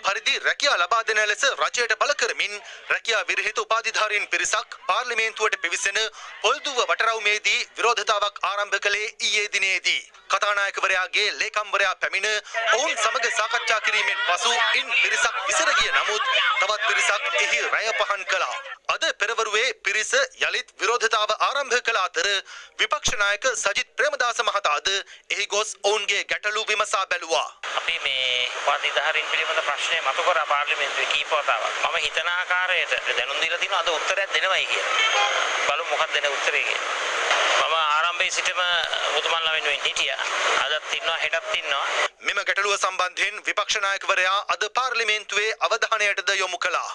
පරිදි රැකියා ලබා දෙන ලෙස රජයට බල කරමින් රැකියා විරහිත උපාධිධාරීන් පිරිසක් පාර්ලිමේන්තුවට පිවිසෙන පොල්දුව වටරවුමේදී විරෝධතාවක් ආරම්භ කළේ ඊයේ දිනේදී. කතානායකවරයාගේ ලේකම්වරයා පැමිණ ඔවුන් සමග සාකච්ඡා කිරීමෙන් පසු ඉන් පිරිසක් විසිර ගිය නමුත් තවත් පිරිසක් එහි රැය පහන් කළා. අද පෙරවරුවේ පිරිස යලිත් විරෝධතාව ආරම්භ කළ අතර විපක්ෂ නායක සජිත් ප්‍රේමදාස මහතාද එහි ගොස් ඔවුන්ගේ ගැටලු විමසා බැලුවා. අපි මේ උපාධිධාරීන් පිළිබඳ ප්‍රශ්නය මතු කරා පාර්ලිමේන්තුවේ කීප වතාවක්. මම හිතන ආකාරයට දැනුම් දීලා තිනවා අද උත්තරයක් දෙනවයි කියලා. බලමු මොකක්ද දෙන උත්තරේ කියලා. මම ආරම්භයේ සිටම මුතුමන්ලා වෙනුවෙන් හිටියා. අදත් ඉන්නවා හෙටත් ඉන්නවා. මෙම ගැටලුව සම්බන්ධයෙන් විපක්ෂ නායකවරයා අද පාර්ලිමේන්තුවේ අවධානයටද යොමු කළා.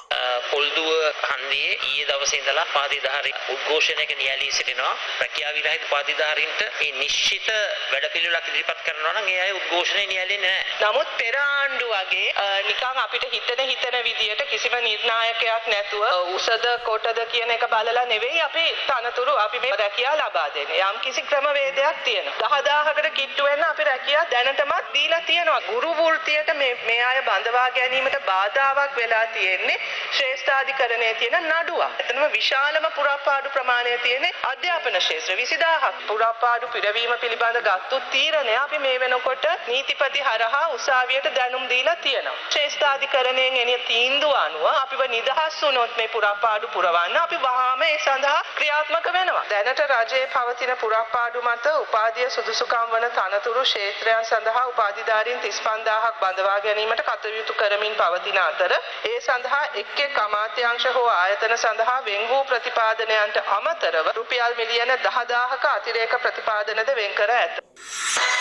පොල්දුව හන්දියේ ඊයේ දවසේ ඉඳලා උපාධිධාරී උද්ඝෝෂණයක නියැලී සිටිනවා. රැකියා විරහිත උපාධිධාරීන්ට මේ නිශ්චිත වැඩපිළිවෙලක් ඉදිරිපත් කරනවා නම් ඒ අය උද්ඝෝෂණේ නියැලෙන්නේ නැහැ. නමුත් පෙර ආණ්ඩු වගේ නිකන් අපිට හිතන විදියට කිසිම නිර්ණායකයක් නැතුව උසද කොටද කියන එක බලලා නෙවෙයි අපි තනතුරු අපි මේ රැකියා ලබා දෙන්නේ. යම් කිසි ක්‍රමවේදයක් තියෙනවා. 10000කට කිට්ටු වෙන අපි රැකියා දැනටමත් දීලා තියෙනවා. ගුරු වෘත්තියට මේ අය බඳවා ගැනීමට බාධාවක් වෙලා තියෙන්නේ ශ්‍රේෂ්ඨාධිකරණයේ තියෙන නඩුවක්. එතනම විශාලම පුරාපාඩු ප්‍රමාණය තියෙන්නේ අධ්‍යාපන ක්ෂේත්‍ර 20000ක්. පුරාපාඩු පිරවීම පිළිබඳ ගත්තු තීරණය අපි මේ වෙනකොට නීතිපති හරහා උසාවියට දැනුම් දීලා තියෙනවා. ශ්‍රේෂ්ඨාධිකරණයෙන් එන තීන්දුව අනුව අපිව නිදහස් වුණොත් මේ පුරාපාඩු පුරවන්න අපි වහාම ඒ සඳහා ක්‍රියාත්මක වෙනවා. දැනට රජයේ පවතින පුරාපාඩු මත උපාධිය සුදුසුකම් වන තනතුරු ක්ෂේත්‍රයන් සඳහා උපාධිධාරීන් 35000ක් බඳවා ගැනීමට කටයුතු කරමින් පවතින අතර ඒ සඳහා එක් අමාත්‍යාංශ හෝ ආයතන සඳහා වෙන් වූ ප්‍රතිපාදනයන්ට අමතරව රුපියල් මිලියන 10000ක අතිරේක ප්‍රතිපාදනද වෙන් කර ඇත.